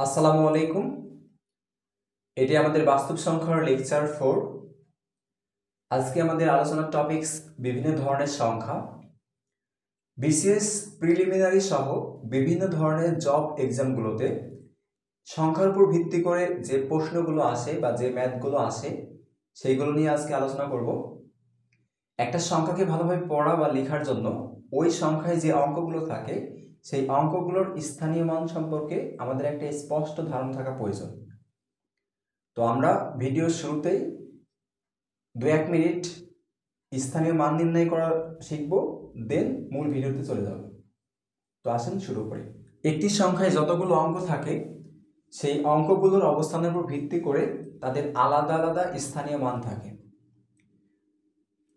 আসসালামু আলাইকুম। এটি আমাদের বাস্তব সংখ্যার লেকচার 4। আজকে আমাদের আলোচনার টপিকস বিভিন্ন ধরনের সংখ্যা, বিসিএস প্রিলিমিনারি সহ বিভিন্ন ধরনের জব এক্সামগুলোতে সংখ্যার উপর ভিত্তি করে যে প্রশ্নগুলো আসে বা যে ম্যাথগুলো আসে সেইগুলো নিয়ে আজকে আলোচনা করব। একটা সংখ্যাকে ভালোভাবে পড়া বা লেখার জন্য ওই সংখ্যায় যে অঙ্কগুলো থাকে সেই অঙ্কগুলোর স্থানীয় মান সম্পর্কে আমাদের একটা স্পষ্ট ধারণা থাকা প্রয়োজন। তো আমরা ভিডিওর শুরুতেই 2-1 মিনিট স্থানীয় মান নির্ণয় করা শিখব, দেন মূল ভিডিওতে চলে যাব। তো আসেন শুরু করি। একটি সংখ্যায় যতগুলো অঙ্ক থাকে সেই অঙ্কগুলোর অবস্থানের উপর ভিত্তি করে তাদের আলাদা আলাদা স্থানীয় মান থাকে।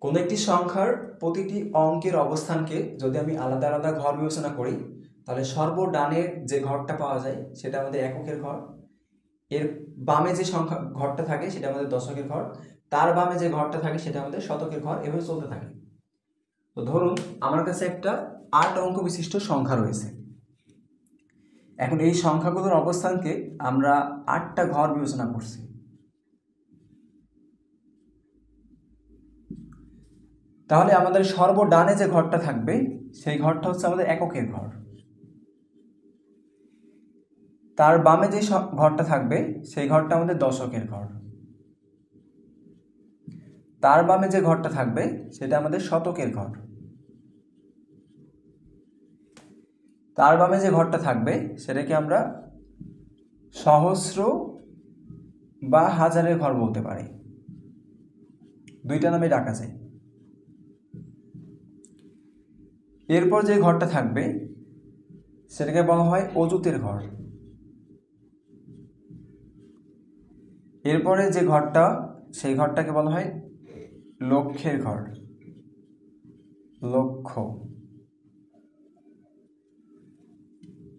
কোনো একটি সংখ্যার প্রতিটি অঙ্কের অবস্থানকে যদি আমি আলাদা আলাদা ঘর বিবেচনা করি তাহলে সর্বডানের যে ঘরটা পাওয়া যায় সেটা আমাদের এককের ঘর, এর বামে যে সংখ্যা ঘরটা থাকে সেটা আমাদের দশকের ঘর, তার বামে যে ঘরটা থাকে সেটা আমাদের শতকের ঘর, এভাবে চলতে থাকে। তো ধরুন আমার কাছে একটা 8 অঙ্ক বিশিষ্ট সংখ্যা রয়েছে। এখন এই সংখ্যাগুলোর অবস্থানকে আমরা 8টা ঘর বিবেচনা করছি। তাহলে আমাদের সর্বডানে যে ঘরটা থাকবে সেই ঘরটা হচ্ছে আমাদের এককের ঘর, তার বামে যে ঘরটা থাকবে সেই ঘরটা আমাদের দশকের ঘর, তার বামে যে ঘরটা থাকবে সেটা আমাদের শতকের ঘর, তার বামে যে ঘরটা থাকবে সেটাকে আমরা সহস্র বা হাজারের ঘর বলতে পারি, দুইটা নামে ডাকা যায়। এরপর যে ঘরটা থাকবে সেটাকে বলা হয় অযুতের ঘর। এরপরে যে ঘরটা সেই ঘরটাকে বলা হয় লক্ষের ঘর, লক্ষ।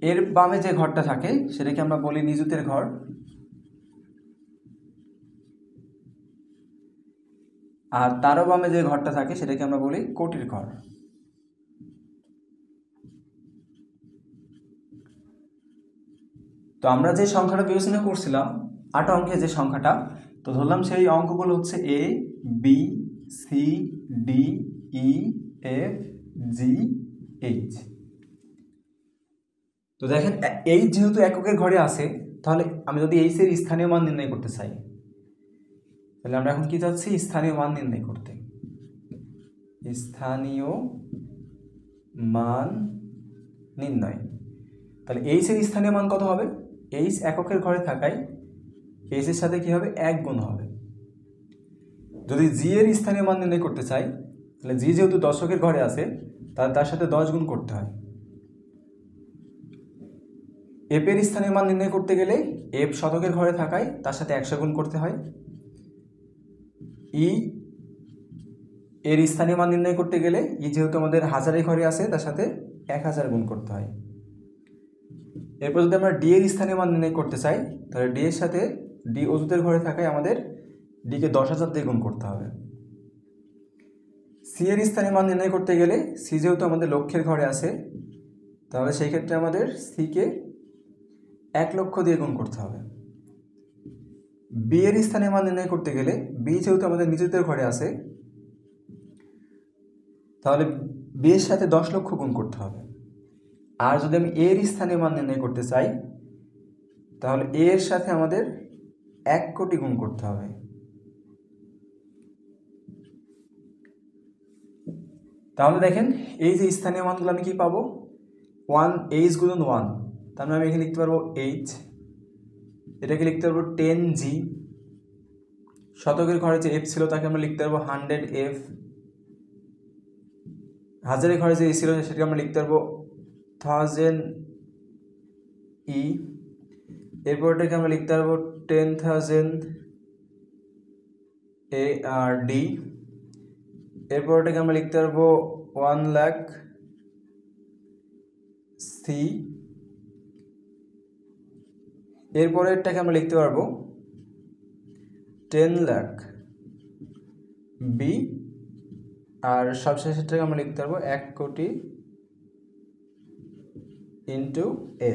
এর বামে যে ঘরটা থাকে সেটাকে আমরা বলি নিযুতের ঘর। আর তারও বামে যে ঘরটা থাকে সেটাকে আমরা বলি কোটির ঘর। তো আমরা যে সংখ্যাটা বিবেচনা করছিলাম 8 অঙ্কের যে সংখ্যাটা, তো ধরলাম সেই অঙ্কগুলো হচ্ছে এ, বি, সি, ডি, ই, এফ, জি, এইচ। তো দেখেন এইচ যেহেতু এককের ঘরে আছে, তাহলে আমি যদি এইচ এর স্থানীয় মান নির্ণয় করতে চাই তাহলে আমরা এখন কি চাচ্ছি? স্থানীয় মান নির্ণয় করতে। স্থানীয় মান নির্ণয়। তাহলে এইচ এর স্থানীয় মান কত হবে? এইচ এককের ঘরে থাকায় এইচ এর সাথে কি হবে? 1 গুণ হবে। যদি জি এর স্থানীয় মান নির্ণয় করতে চাই তাহলে জি যেহেতু দশকের ঘরে আছে তার সাথে 10 গুণ করতে হয়। এফ এর স্থানীয় মান নির্ণয় করতে গেলে এফ শতকের ঘরে থাকায় তার সাথে 100 গুণ করতে হয়। ই এর স্থানীয় মান নির্ণয় করতে গেলে ই যেহেতু আমাদের হাজারের ঘরে আছে তার সাথে 1000 গুণ করতে হয়। এরপর যদি আমরা ডি এর স্থানীয় মান নির্ণয় করতে চাই তাহলে ডি এর সাথে ডি অযুতের ঘরে থাকায় আমাদের ডিকে 10,000 দিয়ে গুণ করতে হবে। সি এর স্থানীয় মান নির্ণয় করতে গেলে সি যেহেতু আমাদের লক্ষের ঘরে আছে তাহলে সেই ক্ষেত্রে আমাদের সিকে 1 লক্ষ দিয়ে গুণ করতে হবে। বি এর স্থানীয় মান নির্ণয় করতে গেলে বি যেহেতু আমাদের নিজেদের ঘরে আছে তাহলে বি এর সাথে 10 লক্ষ গুণ করতে হবে। আর যদি আমি এর স্থানীয় মান নির্ণয় করতে চাই তাহলে এ এর সাথে আমাদের 1 কোটি গুণ করতে হবে। তাহলে দেখেন এই যে স্থানীয় মানগুলো আমি কি পাবো? 1 এইচ গুণন 1, তার মানে আমি এখানে লিখতে পারবো এইচ, এটাকে লিখতে পারবো 10G। শতকের ঘরে যে এফ ছিল তাকে আমরা লিখতে পারবো 100F। হাজারের ঘরে যে এ ছিল সেটাকে আমরা লিখতে পারবো 1000E। এরপর এটাকে আমরা লিখতে পারবো 10,000ARD। এরপর এটাকে আমরা লিখতে পারবো 1,00,000C। এরপরে এটাকে আমরা লিখতে পারবো 10,00,000B। আর সবশেষটাকে আমরা লিখতে পারবো 1 কোটি ইন্টু এ,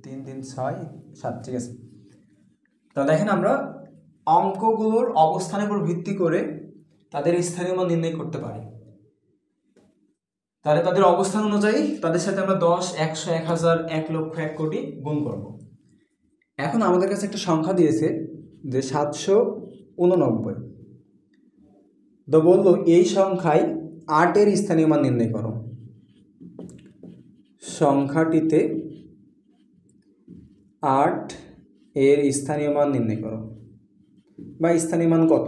3 3 6 7, ঠিক আছে। তাহলে দেখেন আমরা অঙ্কগুলোর অবস্থানের উপর ভিত্তি করে তাদের স্থানীয় মান নির্ণয় করতে পারি। তাহলে তাদের অবস্থান অনুযায়ী তাদের সাথে আমরা 10, 100, 1000, 1 লক্ষ, 1 কোটি গুণ করব। এখন আমাদের কাছে একটা সংখ্যা দিয়েছে যে 789। তো বললো এই সংখ্যায় 8-এর স্থানীয় মান নির্ণয় করো। সংখ্যাটিতে 8-এর স্থানীয় মান নির্ণয় করো, বা স্থানীয় মান কত।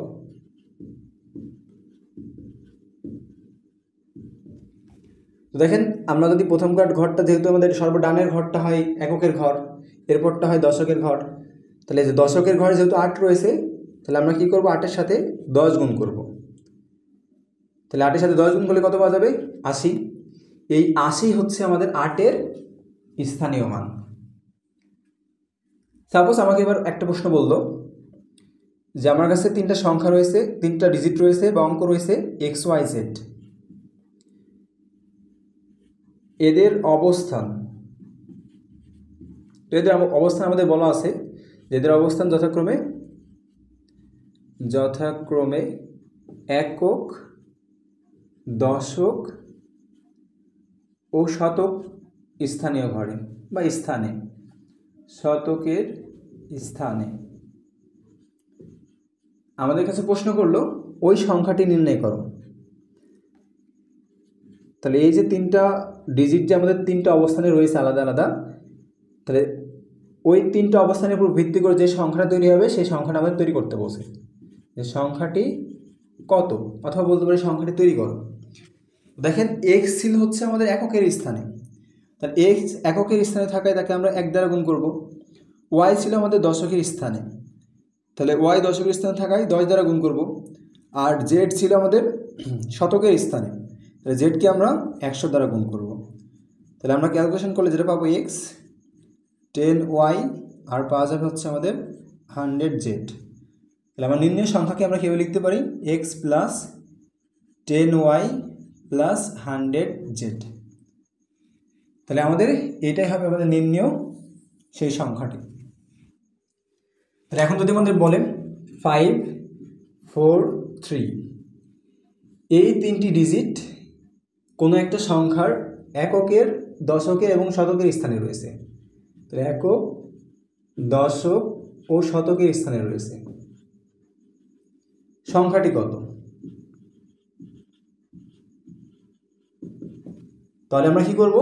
দেখেন আমরা যদি প্রথমকার ঘরটা, যেহেতু আমাদের সর্বডানের ঘরটা হয় এককের ঘর, এরপরটা হয় দশকের ঘর, তাহলে যে দশকের ঘরে যেহেতু 8 রয়েছে, তাহলে আমরা কি করব, 8-এর সাথে 10 গুণ করব। তাহলে 8-এর সাথে 10 গুণ করলে কত পাওয়া যাবে, 80। এই 80 হচ্ছে আমাদের 8-এর স্থানীয় মান। সাপোজ আমাকে এবার একটা প্রশ্ন বললো যে আমার কাছে 3টা সংখ্যা রয়েছে, 3টা ডিজিট রয়েছে বা অঙ্ক রয়েছে XYZ, এদের অবস্থান, তো এদের অবস্থান আমাদের বলা আছে যে এদের অবস্থান যথাক্রমে একক, দশক ও শতক স্থানীয় ঘরে বা স্থানে, শতকের স্থানে। আমাদের কাছে প্রশ্ন করলো ওই সংখ্যাটি নির্ণয় করো। তাহলে এই যে 3টা ডিজিট যে আমাদের 3টা অবস্থানে রয়েছে আলাদা আলাদা, তাহলে ওই 3টা অবস্থানের উপর ভিত্তি করে যে সংখ্যাটা তৈরি হবে সেই সংখ্যাটা আমাদের তৈরি করতে বলছে, যে সংখ্যাটি কত, অথবা বলতে পারি সংখ্যাটি তৈরি করো। দেখেন x ছিল হচ্ছে আমাদের এককের স্থানে, তাহলে x এককের স্থানে থাকায় তাকে আমরা 1 দ্বারা গুণ করব। y ছিল আমাদের দশকের স্থানে, তাহলে y দশকের স্থানে থাকায় 10 দ্বারা গুণ করব। আর z ছিল আমাদের শতকের স্থানে, তাহলে z কে আমরা 100 দ্বারা গুণ করব। তাহলে আমরা ক্যালকুলেশন করলে যেটা পাবো x 10y আর পাওয়া যাবে হচ্ছে আমাদের 100z। তাহলে আমরা নির্ণয় সংখ্যাকে আমরা কীভাবে লিখতে পারি, x plus 10y plus 100z। তাহলে আমাদের এটাই হবে আমাদের নির্ণয় সেই সংখ্যাটি। তাহলে এখন যদি আমাদের বলেন 5, 4, 3, এই 3টি ডিজিট কোনো একটা সংখ্যার এককের, দশকের এবং শতকের স্থানে রয়েছে, তাহলে একক, দশক ও শতকের স্থানে রয়েছে, সংখ্যাটি কত। তাহলে আমরা কি করব,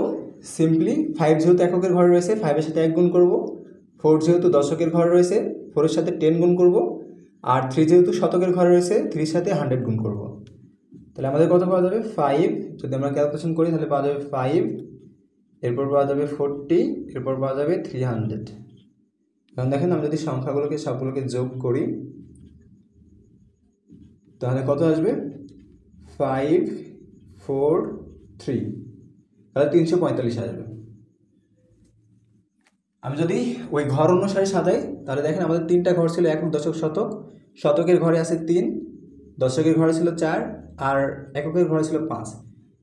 সিম্পলি 5 যেহেতু এককের ঘরে রয়েছে 5-এর সাথে 1 গুণ করব, 4 যেহেতু দশকের ঘরে রয়েছে 4-এর সাথে 10 গুণ করব, আর 3 যেহেতু শতকের ঘরে রয়েছে 3-এর সাথে 100 গুণ করব। তাহলে আমাদের কত পাওয়া যাবে, 5। যদি আমরা ক্যালকুলেশন করি তাহলে পাওয়া যাবে 5, এরপর পাওয়া যাবে 40, এরপর পাওয়া যাবে 300। এখন দেখেন আমি যদি সংখ্যাগুলোকে সবগুলোকে যোগ করি তাহলে কত আসবে, 5, 4, 3, তাহলে 345 আসবে। আমি যদি ওই ঘর অনুসারে সাজাই তাহলে দেখেন আমাদের 3টা ঘর ছিল একক, দশক, শতক। শতকের ঘরে আছে 3, দশকের ঘরে ছিল 4, আর এককের ঘরে ছিল 5।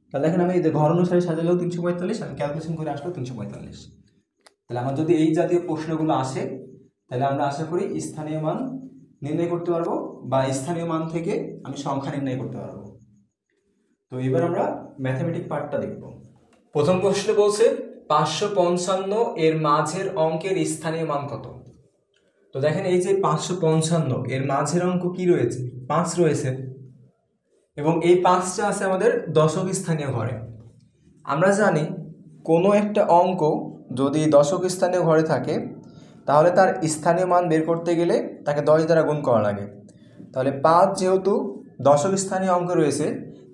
তাহলে দেখেন আমি ঘর অনুসারে সাজালেও 345, আমি ক্যালকুলেশন করে আসলেও 345। তাহলে আমার যদি এই জাতীয় প্রশ্নগুলো আসে তাহলে আমরা আশা করি স্থানীয় মান নির্ণয় করতে পারবো, বা স্থানীয় মান থেকে আমি সংখ্যা নির্ণয় করতে পারবো। তো এবার আমরা ম্যাথমেটিক পার্টটা দেখব। প্রথম প্রশ্ন বলছে 555 এর মাঝের অঙ্কের স্থানীয় মান কত। তো দেখেন এই যে 555 এর মাঝের অঙ্ক কি রয়েছে, 5 রয়েছে, এবং এই 5টা আছে আমাদের দশক স্থানীয় ঘরে। আমরা জানি কোনো একটা অঙ্ক যদি দশক স্থানীয় ঘরে থাকে তাহলে তার স্থানীয় মান বের করতে গেলে তাকে 10 দ্বারা গুণ করা লাগে। তাহলে 5 যেহেতু দশক স্থানীয় অঙ্ক রয়েছে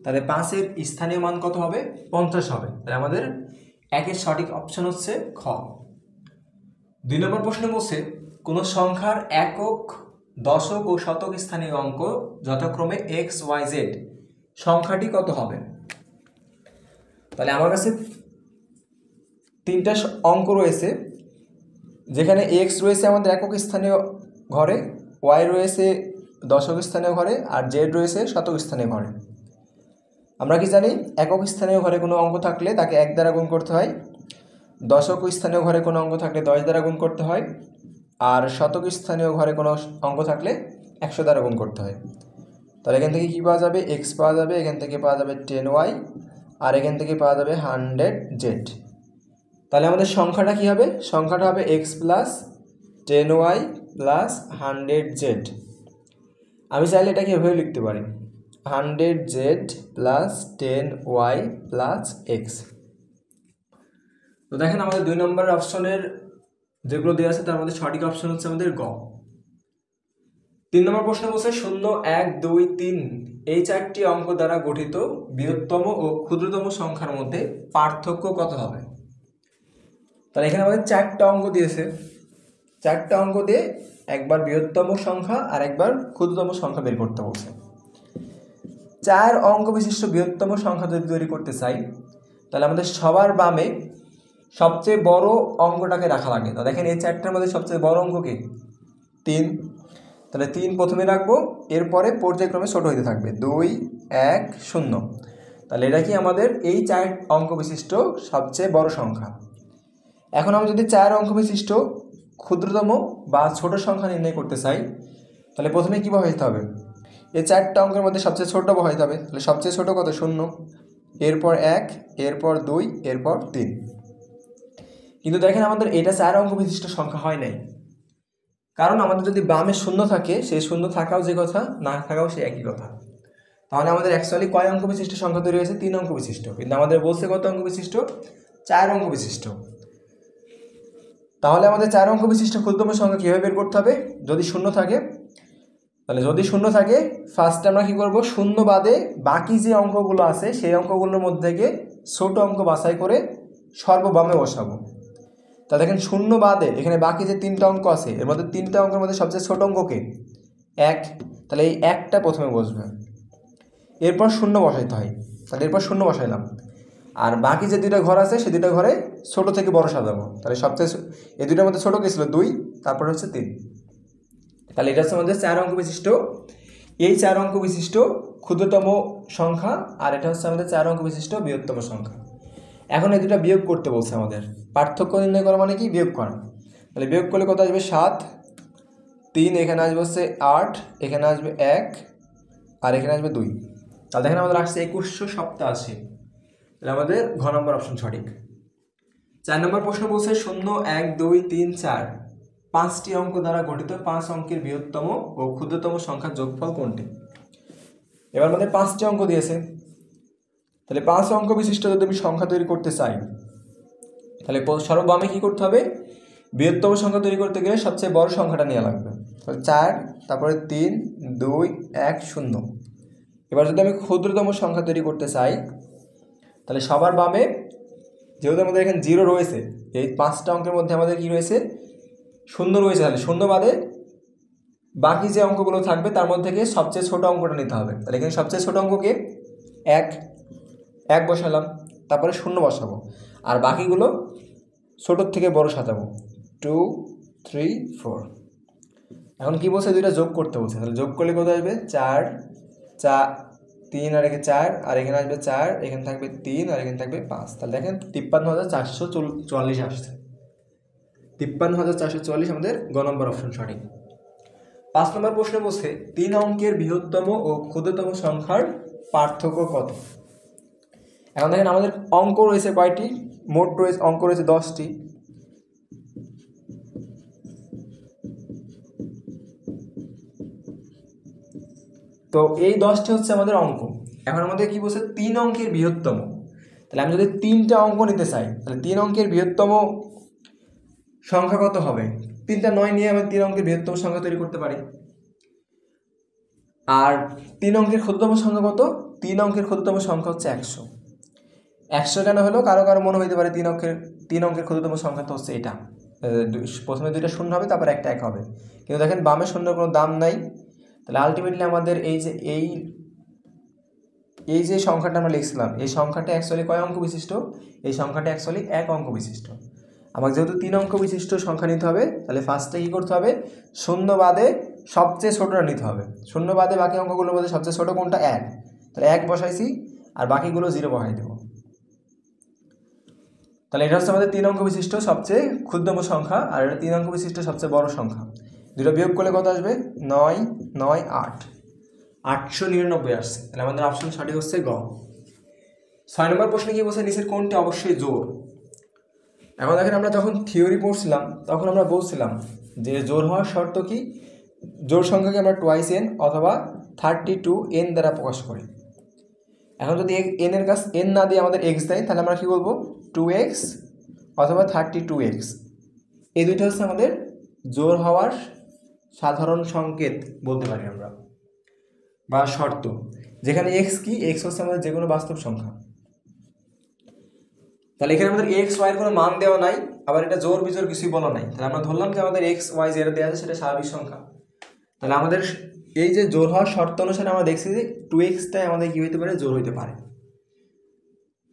তাহলে 5-এর স্থানীয় মান কত হবে, 50 হবে। তাহলে আমাদের একের সঠিক অপশন হচ্ছে খ। 2 নম্বর প্রশ্ন বলছে কোনো সংখ্যার একক, দশক ও শতক স্থানীয় অঙ্ক যথাক্রমে XYZ, সংখ্যাটি কত হবে। তাহলে আমার কাছে 3টা অঙ্ক রয়েছে, যেখানে x রয়েছে আমাদের একক স্থানীয় ঘরে, y রয়েছে দশক স্থানীয় ঘরে, আর z রয়েছে শতক স্থানীয় ঘরে। আমরা কি জানি একক স্থানীয় ঘরে কোনো অঙ্ক থাকলে তাকে 1 দ্বারা গুণ করতে হয়, দশক স্থানীয় ঘরে কোনো অঙ্ক থাকলে 10 দ্বারা গুণ করতে হয়, আর শতক স্থানীয় ঘরে কোনো অঙ্ক থাকলে 100 দ্বারা গুণ করতে হয়। তাহলে এখান থেকে কী পাওয়া যাবে, এক্স পাওয়া যাবে, এখান থেকে পাওয়া যাবে 10y, আর এখান থেকে পাওয়া যাবে 100z। তাহলে আমাদের সংখ্যাটা কী হবে, সংখ্যাটা হবে x plus 10y plus 100z। আমি চাইলে এটাকে এভাবে লিখতে পারি, 100z plus 10y plus x. তো দেখেন আমাদের 2 নম্বর অপশনের যেগুলো দেওয়া আছে তার মধ্যে সঠিক অপশন হচ্ছে আমাদের গ। 3 নম্বর প্রশ্ন বলছে 0, 1, 2, 3 এই 4টি অঙ্ক দ্বারা গঠিত বৃহত্তম ও ক্ষুদ্রতম সংখ্যার মধ্যে পার্থক্য কত হবে। তাহলে এখানে আমাদের 4টা অঙ্ক দিয়েছে, 4টা অঙ্ক দিয়ে একবার বৃহত্তম সংখ্যা আর একবার ক্ষুদ্রতম সংখ্যা বের করতে বলছে। 4 অঙ্ক বিশিষ্ট বৃহত্তম সংখ্যা যদি তৈরি করতে চাই তাহলে আমাদের সবার বামে সবচেয়ে বড় অঙ্কটাকে রাখা লাগে। তো দেখেন এই 4টার মধ্যে সবচেয়ে বড় অঙ্ক কি, 3। তাহলে 3 প্রথমে রাখবো, এরপরে পর্যায়ক্রমে ছোট হইতে থাকবে 2, 1, 0। তাহলে এটা কি আমাদের এই 4 অঙ্ক বিশিষ্ট সবচেয়ে বড় সংখ্যা। এখন আমি যদি 4 অঙ্ক বিশিষ্ট ক্ষুদ্রতম বা ছোট সংখ্যা নির্ণয় করতে চাই তাহলে প্রথমে কী বসাইতে হবে, এই 4টা অঙ্কের মধ্যে সবচেয়ে ছোট বসাইতে হবে। তাহলে সবচেয়ে ছোট কত, 0, এরপর 1, এরপর 2, এরপর 3। কিন্তু দেখেন আমাদের এটা 4 অঙ্ক বিশিষ্ট সংখ্যা হয় নাই, কারণ আমাদের যদি বামে 0 থাকে সেই 0 থাকাও যে কথা, না থাকাও সে একই কথা। তাহলে আমাদের অ্যাকচুয়ালি কয় অঙ্ক বিশিষ্ট সংখ্যা তৈরি হয়েছে, 3 অঙ্ক বিশিষ্ট, কিন্তু আমাদের বলছে কত অঙ্ক বিশিষ্ট, 4 অঙ্ক বিশিষ্ট। তাহলে আমাদের 4 অঙ্ক বিশিষ্ট ক্ষুদ্রতম সংখ্যা কীভাবে বের করতে হবে, যদি 0 থাকে, তাহলে যদি 0 থাকে ফার্স্টে আমরা কী করব, 0 বাদে বাকি যে অঙ্কগুলো আছে সেই অঙ্কগুলোর মধ্যে থেকে ছোট অঙ্ক বাছাই করে সর্ববামে বসাবো। তা দেখেন 0 বাদে এখানে বাকি যে 3টা অঙ্ক আছে এর মধ্যে 3টা অঙ্কের মধ্যে সবচেয়ে ছোট অঙ্ককে 1, তাহলে এই 1টা প্রথমে বসবে, এরপর 0 বসাইতে হয়, তাহলে এরপর 0 বসাইলাম, আর বাকি যে 2টা ঘর আছে সেই 2টা ঘরে ছোট থেকে বড় সাজাবো। তাহলে সবচেয়ে এই 2টার মধ্যে ছোট কে ছিল 2, তারপরে হচ্ছে 3। তাহলে এটা হচ্ছে আমাদের 4 অঙ্ক বিশিষ্ট, এই 4 অঙ্ক বিশিষ্ট ক্ষুদ্রতম সংখ্যা, আর এটা হচ্ছে আমাদের 4 অঙ্ক বিশিষ্ট বৃহত্তম সংখ্যা। এখন এই দুটা বিয়োগ করতে বলছে আমাদের, পার্থক্য নির্ণয় করা মানে কি, বিয়োগ করা। তাহলে বিয়োগ করলে কত আসবে, 7, 3 এখানে আসবে হচ্ছে 8, এখানে আসবে 1, আর এখানে আসবে 2। তাহলে দেখেন আমাদের আসছে 2187। তাহলে আমাদের ঘ নম্বর অপশন সঠিক। 4 নম্বর প্রশ্ন বলছে 0, 1, 2, 3, 4 5টি অঙ্ক দ্বারা গঠিত 5 অঙ্কের বৃহত্তম ও ক্ষুদ্রতম সংখ্যার যোগফল কোনটি। এবার আমাদের 5টি অঙ্ক দিয়েছে, তাহলে 5 অঙ্ক বিশিষ্ট যদি আমি সংখ্যা তৈরি করতে চাই তাহলে সর্ববামে কী করতে হবে, বৃহত্তম সংখ্যা তৈরি করতে গেলে সবচেয়ে বড় সংখ্যাটা নেওয়া লাগবে। তাহলে 4, তারপরে 3, 2, 1, 0। এবার যদি আমি ক্ষুদ্রতম সংখ্যা তৈরি করতে চাই তাহলে সবার বামে, যেহেতু আমাদের এখানে 0 রয়েছে, এই 5টা অঙ্কের মধ্যে আমাদের কি রয়েছে, 0 রয়েছে, তাহলে 0 বাদে বাকি যে অঙ্কগুলো থাকবে তার মধ্যে থেকে সবচেয়ে ছোট অঙ্কটা নিতে হবে। তাহলে এখানে সবচেয়ে ছোট অঙ্ককে 1 বসালাম, তারপরে 0 বসাবো, আর বাকিগুলো ছোটোর থেকে বড় সাজাবো, 2, 3, 4। এখন কি বলছে, 2টা যোগ করতে বলছে। তাহলে যোগ করলে কত আসবে, 4, 3 আর এখানে 4, আর এখানে আসবে 4, এখানে থাকবে 3, আর এখানে থাকবে 5। তাহলে দেখেন 53,444 আসছে। 53,444 আমাদের গ নম্বর অপশন সঠিক। 5 নম্বর প্রশ্ন বলছে 3 অঙ্কের বৃহত্তম ও ক্ষুদ্রতম সংখ্যার পার্থক্য কত। এখন দেখেন আমাদের অঙ্ক রয়েছে কয়টি, মোট রয়েছে অঙ্ক রয়েছে 10টি। তো এই 10টি হচ্ছে আমাদের অঙ্ক। এখন আমাদের কি বলছে, 3 অঙ্কের বৃহত্তম। তাহলে আমি যদি 3টা অঙ্ক নিতে চাই তাহলে 3 অঙ্কের বৃহত্তম সংখ্যা কত হবে, 3টা 9 নিয়ে আমি 3 অঙ্কের বৃহত্তম সংখ্যা তৈরি করতে পারি। আর 3 অঙ্কের ক্ষুদ্রতম সংখ্যা কত, 3 অঙ্কের ক্ষুদ্রতম সংখ্যা হচ্ছে 100। 100 কেন হলো, কারো কারো মনে হইতে পারে 3 অঙ্কের ক্ষুদ্রতম সংখ্যা তো হচ্ছে এটা, প্রথমে 2টা শূন্য হবে, তারপর একটা 1 হবে, কিন্তু দেখেন বামে শূন্যর কোনো দাম নাই। তাহলে আলটিমেটলি আমাদের এই যে সংখ্যাটা আমরা লিখছিলাম, এই সংখ্যাটা অ্যাকচুয়ালি কয় অঙ্ক বিশিষ্ট, এই সংখ্যাটা অ্যাকচুয়ালি 1 অঙ্ক বিশিষ্ট। আমাকে যেহেতু 3 অঙ্ক বিশিষ্ট সংখ্যা নিতে হবে, তাহলে ফার্স্টে কী করতে হবে, 0 বাদে সবচেয়ে ছোটোটা নিতে হবে। 0 বাদে বাকি অঙ্কগুলোর মধ্যে সবচেয়ে ছোটো কোনটা, 1। তাহলে 1 বসাইছি, আর বাকিগুলো 0 বসাই দেবো। তাহলে এটা হচ্ছে আমাদের 3 অঙ্ক বিশিষ্ট সবচেয়ে ক্ষুদ্রতম সংখ্যা, আর এটা 3 অঙ্ক বিশিষ্ট সবচেয়ে বড় সংখ্যা। দুটো বিয়োগ করলে কত আসবে? 9 9 8 899 আসছে। তাহলে আমাদের অপশন সঠিক হচ্ছে গ। 6 নম্বর প্রশ্নে কি বলছে? নিচের কোনটি অবশ্যই জোড়? এখন দেখেন, আমরা যখন থিওরি পড়ছিলাম তখন আমরা বলছিলাম যে জোড় হওয়ার শর্ত কি? জোড় সংখ্যাকে আমরা টুয়াইস এন অথবা 32n দ্বারা প্রকাশ করি। এখন যদি এন এর কাছে এন না দিয়ে আমাদের এক্স দেয়, তাহলে আমরা কি বলবো? 2x অথবা 32x। এই দুইটা হচ্ছে আমাদের জোড় হওয়ার সাধারণ সংকেত বলতে পারি আমরা, বা শর্ত। যেখানে এক্স কি? এক্স হচ্ছে আমাদের যে কোনো বাস্তব সংখ্যা। তাহলে এখানে আমাদের এক্স ওয়াই এর কোনো মান দেওয়া নাই, আবার এটা জোর বিজোর কিছুই বলা নাই। তাহলে আমরা ধরলাম যে আমাদের এক্স ওয়াই যেটা দেওয়া আছে সেটা স্বাভাবিক সংখ্যা। তাহলে আমাদের এই যে জোর হওয়ার শর্ত অনুসারে আমরা দেখছি যে 2xটাই আমাদের কি হইতে পারে? জোর হইতে পারে।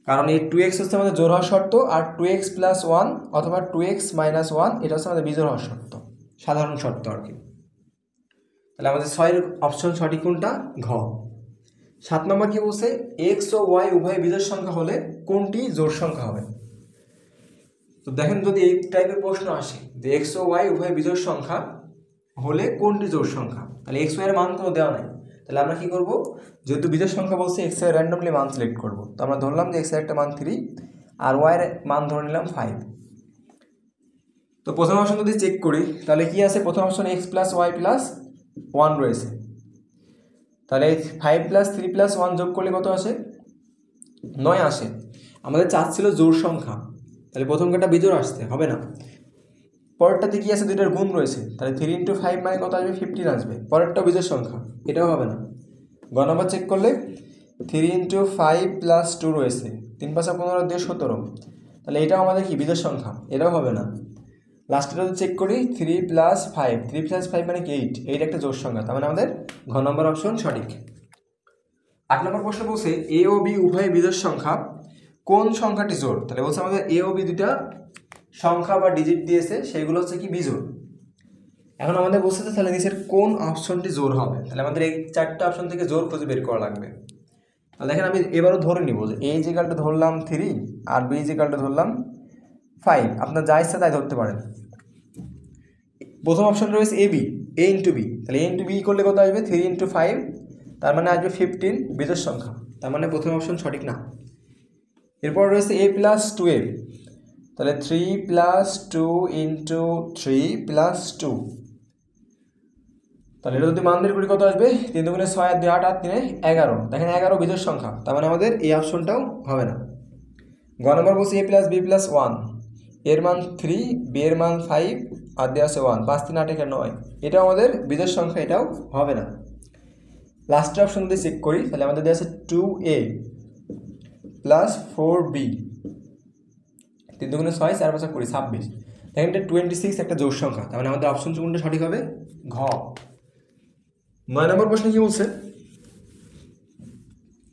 কারণ এই 2x হচ্ছে আমাদের জোর হওয়ার শর্ত, আর 2x + 1 অথবা 2x - 1 এটা হচ্ছে আমাদের বিজোড় হওয়ার শর্ত, সাধারণ শর্ত আর কি। তাহলে আমাদের 6 অপশন সঠিক কোনটা? ঘ। 7 নম্বর কি বলছে? এক্স ও ওয়াই উভয় বিজোড় সংখ্যা হলে কোনটি জোড় সংখ্যা হবে? তো দেখেন, যদি এই টাইপের প্রশ্ন আসে যে এক্স ও ওয়াই উভয় বিজোড় সংখ্যা হলে কোনটি জোড় সংখ্যা, তাহলে এক্স ওয়াই এর মান কোনো দেওয়া নাই। তাহলে আমরা কি করব? যেহেতু বিজোড় সংখ্যা বলছে, এক্স এর র্যান্ডমলি মান সিলেক্ট করব। তো আমরা ধরলাম যে এক্স এর একটা মান 3 আর ওয়াই এর মান ধরে নিলাম 5। তো প্রথম অপশন যদি চেক করি তাহলে কি আছে? প্রথম অপশন এক্স + ওয়াই + 1 রয়েছে। তাহলে 5 + 3 + 1 যোগ করলে কত আসে? 9 আসে। আমাদের চাচ্ছিল জোড় সংখ্যা, তাহলে প্রথমটা বিজোড় আসতে হবে না। পরেরটাতে কি আছে? দুইটার গুণ রয়েছে, তাহলে 3 × 5 মানে কত আসবে? 15 আসবে। পরেরটাও বিজোড় সংখ্যা, এটাও হবে না। গ নম্বর চেক করলে 3 × 5 + 2 রয়েছে, 3 × 5 = 15, 2 17। তাহলে এটাও আমাদের কি? বিজোড় সংখ্যা, এটাও হবে না। লাস্টটা যদি চেক করি 3 + 5, 3 + 5 মানে কি? 8, 8 একটা জোড় সংখ্যা, তার মানে আমাদের ঘ নম্বর অপশন সঠিক। 8 নম্বর প্রশ্ন বলছে এ ও বি উভয় বিজোড় সংখ্যা, কোন সংখ্যাটি জোড়? তাহলে বলছে আমাদের এ ও বি দুটা সংখ্যা বা ডিজিট দিয়েছে, সেগুলো হচ্ছে কি? বিজোড়। এখন আমাদের বলছে যে তাহলে নিচের কোন অপশনটি জোড় হবে? তাহলে আমাদের এই 4টা অপশন থেকে জোড় খুঁজে বের করা লাগবে। তাহলে দেখেন, আমি এবারও ধরে নিব যে এ = ধরলাম 3 আর বি = ধরলাম 5। আপনার যা ইচ্ছা তাই ধরতে পারেন। প্রথম অপশন রয়েছে এ বি, এ × বি। তাহলে এ × বি করলে কত আসবে? 3 × 5, তার মানে আসবে 15, বিজোড় সংখ্যা, তার মানে প্রথম অপশন সঠিক না। এরপর রয়েছে a + 2a, তাহলে 3 + 2 × 3 + 2। তাহলে এটা যদি মান বের করি কত আসবে? 3 × 6 আর 2 8, 8 × 11। দেখেন 11 বিজোড় সংখ্যা, তার মানে আমাদের এই অপশনটাও হবে না। গ নম্বর বলছি a + b + 1, এর মান 3, b এর মান 5 আর দেওয়া আছে 1, 5 3 8 9। এটাও আমাদের বিজোড় সংখ্যা, এটাও হবে না। লাস্টের অপশন যদি চেক করি তাহলে আমাদের দেওয়া আছে 2a + 4b, 3 × 6 4 5 20, 26। দেখেন এটা 26 একটা জোড় সংখ্যা, তার মানে আমাদের অপশন কোনটা সঠিক হবে? ঘ। 9 নম্বর প্রশ্ন কি বলছে?